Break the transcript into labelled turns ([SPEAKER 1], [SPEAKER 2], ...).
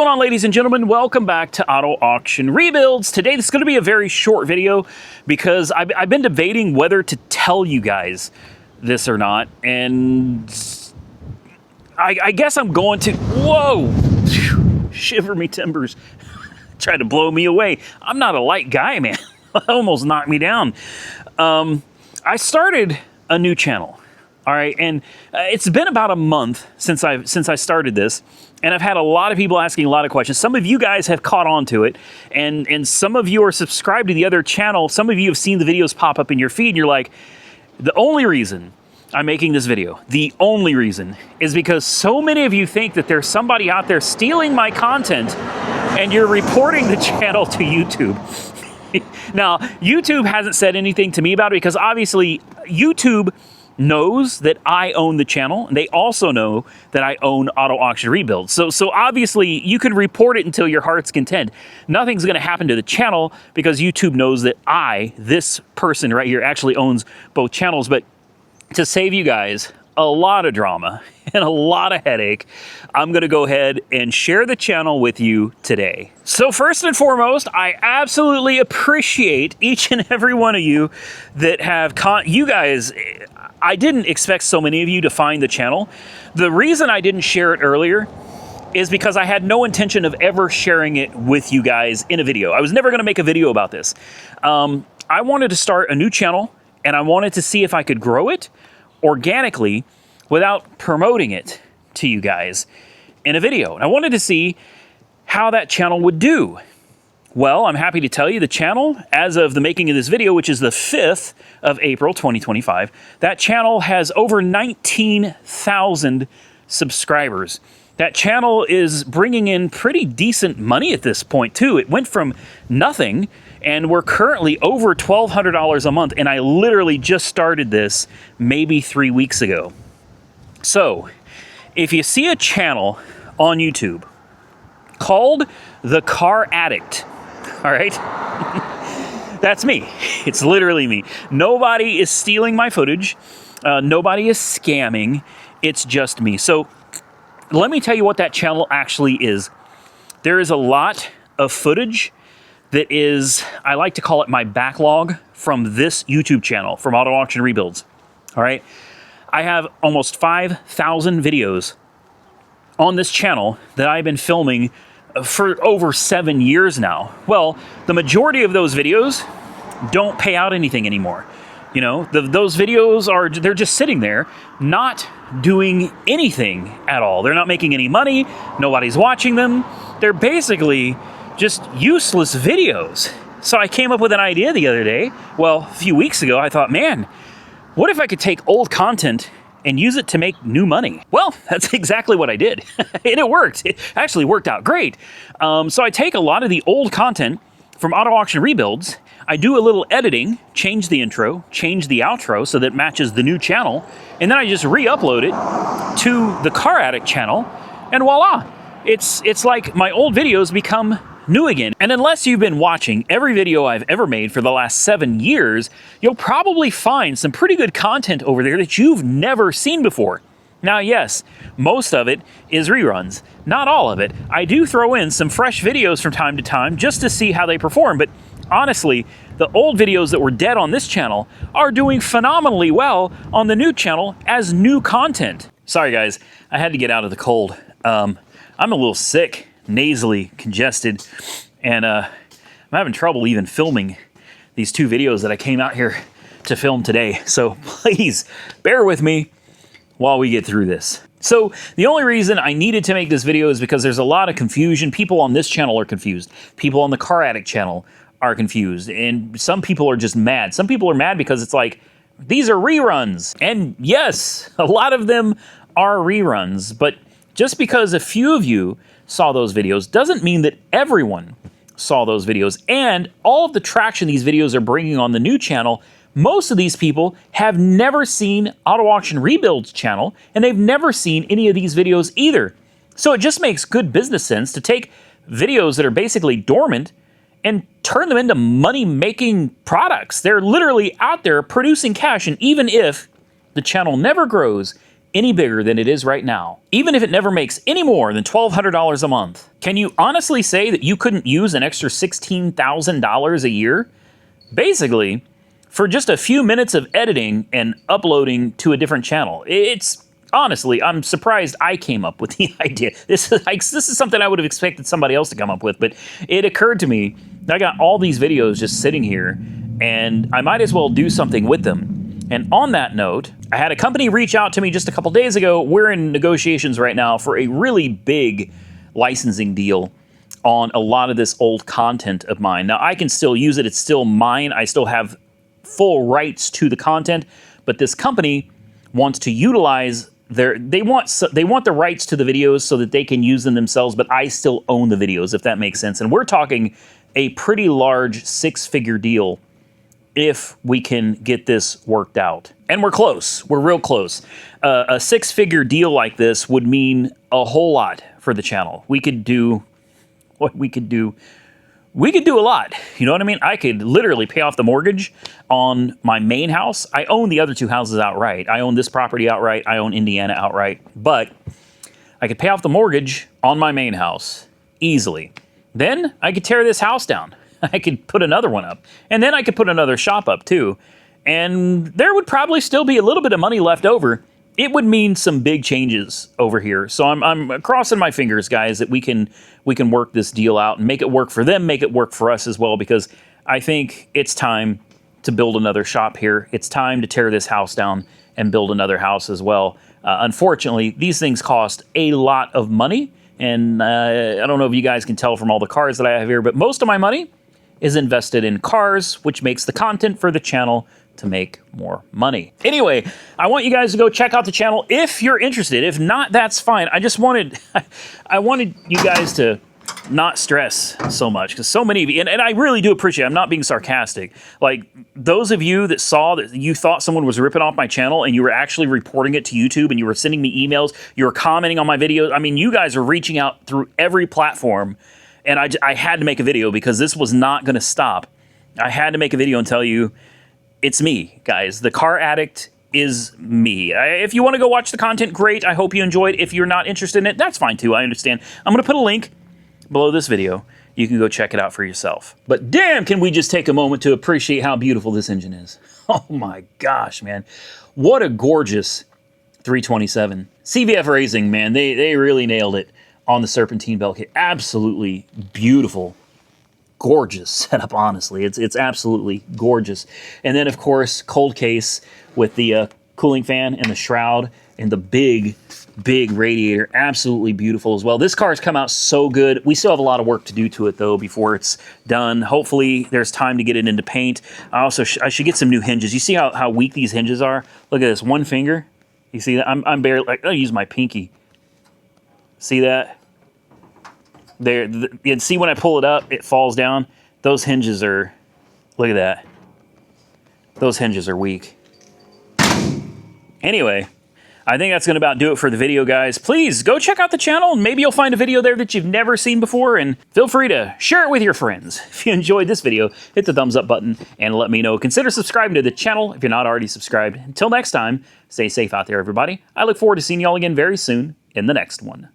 [SPEAKER 1] going on, ladies and gentlemen? Welcome back to Auto Auction Rebuilds. Today, this is going to be a very short video because I've been debating whether to tell you guys this or not, and I guess I'm going to. Whoa! Shiver me timbers. Tried to blow me away. I'm not a light guy, man. Almost knocked me down. I started a new channel. All right, and it's been about a month since I started this, and I've had a lot of people asking a lot of questions. Some of you guys have caught on to it, and some of you are subscribed to the other channel. Some of you have seen the videos pop up in your feed, and you're like, the only reason I'm making this video, the only reason, is because so many of you think that there's somebody out there stealing my content, and you're reporting the channel to YouTube. Now, YouTube hasn't said anything to me about it because obviously YouTube knows that I own the channel, and they also know that I own Auto Auction Rebuilds. So obviously you can report it until your heart's content. Nothing's going to happen to the channel because YouTube knows that this person right here, actually owns both channels. But to save you guys a lot of drama and a lot of headache, I'm going to go ahead and share the channel with you today. So first and foremost, I absolutely appreciate each and every one of you that have you guys. I didn't expect so many of you to find the channel. The reason I didn't share it earlier is because I had no intention of ever sharing it with you guys in a video. I was never going to make a video about this. I wanted to start a new channel, and I wanted to see if I could grow it organically without promoting it to you guys in a video. And I wanted to see how that channel would do. Well, I'm happy to tell you the channel, as of the making of this video, which is the 5th of April, 2025, that channel has over 19,000 subscribers. That channel is bringing in pretty decent money at this point, too. It went from nothing, and we're currently over $1,200 a month, and I literally just started this maybe 3 weeks ago. So, if you see a channel on YouTube called The Car Addict, all right? That's me. It's literally me. Nobody is stealing my footage. Nobody is scamming. It's just me. So let me tell you what that channel actually is. There is a lot of footage that is, I like to call it my backlog from this YouTube channel, from Auto Auction Rebuilds. All right? I have almost 5,000 videos on this channel that I've been filming for over 7 years now. Well, the majority of those videos don't pay out anything anymore. You know, those videos they're just sitting there, not doing anything at all. They're not making any money. Nobody's watching them. They're basically just useless videos. So I came up with an idea the other day. Well, a few weeks ago, I thought, man, what if I could take old content and use it to make new money? Well, that's exactly what I did. And it worked. It actually worked out great. So I take a lot of the old content from Auto Auction Rebuilds, I do a little editing, change the intro, change the outro so that it matches the new channel, and then I just re-upload it to the Car Addict channel, and voila! It's like my old videos become new again. And unless you've been watching every video I've ever made for the last 7 years, you'll probably find some pretty good content over there that you've never seen before. Now, yes, most of it is reruns. Not all of it. I do throw in some fresh videos from time to time just to see how they perform, but honestly, the old videos that were dead on this channel are doing phenomenally well on the new channel as new content. Sorry guys, I had to get out of the cold. I'm a little sick, nasally congested, and I'm having trouble even filming these 2 videos that I came out here to film today. So please bear with me while we get through this. So the only reason I needed to make this video is because there's a lot of confusion. People on this channel are confused. People on the Car Addict channel are confused. And some people are just mad. Some people are mad because it's like, these are reruns. And yes, a lot of them are reruns. But just because a few of you saw those videos doesn't mean that everyone saw those videos. And all of the traction these videos are bringing on the new channel, most of these people have never seen Auto Auction Rebuilds channel, and they've never seen any of these videos either. So it just makes good business sense to take videos that are basically dormant and turn them into money-making products. They're literally out there producing cash, and even if the channel never grows, any bigger than it is right now, even if it never makes any more than $1,200 a month, can you honestly say that you couldn't use an extra $16,000 a year? Basically, for just a few minutes of editing and uploading to a different channel. It's honestly, I'm surprised I came up with the idea. This is something I would have expected somebody else to come up with, but it occurred to me, I got all these videos just sitting here, and I might as well do something with them. And on that note, I had a company reach out to me just a couple days ago. We're in negotiations right now for a really big licensing deal on a lot of this old content of mine. Now, I can still use it. It's still mine. I still have full rights to the content, but this company wants to utilize they want the rights to the videos so that they can use them themselves, but I still own the videos, if that makes sense. And we're talking a pretty large six-figure deal if we can get this worked out. And we're close. We're real close. A six-figure deal like this would mean a whole lot for the channel. We could do what we could do. We could do a lot. You know what I mean? I could literally pay off the mortgage on my main house. I own the other two houses outright. I own this property outright. I own Indiana outright. But I could pay off the mortgage on my main house easily. Then I could tear this house down. I could put another one up. And then I could put another shop up too. And there would probably still be a little bit of money left over. It would mean some big changes over here. So I'm crossing my fingers, guys, that we can work this deal out and make it work for them, make it work for us as well, because I think it's time to build another shop here. It's time to tear this house down and build another house as well. Unfortunately, these things cost a lot of money, and I don't know if you guys can tell from all the cars that I have here, but most of my money is invested in cars, which makes the content for the channel to make more money. Anyway, I want you guys to go check out the channel if you're interested. If not, that's fine. I just wanted, I wanted you guys to not stress so much, because so many of you, and I really do appreciate it, I'm not being sarcastic. Like, those of you that saw that you thought someone was ripping off my channel and you were actually reporting it to YouTube and you were sending me emails, you were commenting on my videos. I mean, you guys are reaching out through every platform, and I had to make a video because this was not going to stop. I had to make a video and tell you, it's me, guys. The Car Addict is me. If you want to go watch the content, great. I hope you enjoyed. If you're not interested in it, that's fine too. I understand. I'm going to put a link below this video. You can go check it out for yourself. But damn, can we just take a moment to appreciate how beautiful this engine is. Oh my gosh, man. What a gorgeous 327. CVF Racing, man, they really nailed it on the serpentine belt kit. Absolutely beautiful. Gorgeous setup, honestly. It's absolutely gorgeous. And then, of course, cold case with the cooling fan and the shroud and the big radiator. Absolutely beautiful as well. This car has come out so good. We still have a lot of work to do to it, though, before it's done. Hopefully, there's time to get it into paint. I should get some new hinges. You see how weak these hinges are? Look at this. One finger. You see that? I'm barely... I'll use my pinky. See that? There, and see when I pull it up, it falls down. Those hinges are, look at that. Those hinges are weak. Anyway, I think that's going to about do it for the video, guys. Please go check out the channel, and maybe you'll find a video there that you've never seen before, and feel free to share it with your friends. If you enjoyed this video, hit the thumbs up button and let me know. Consider subscribing to the channel if you're not already subscribed. Until next time, stay safe out there, everybody. I look forward to seeing y'all again very soon in the next one.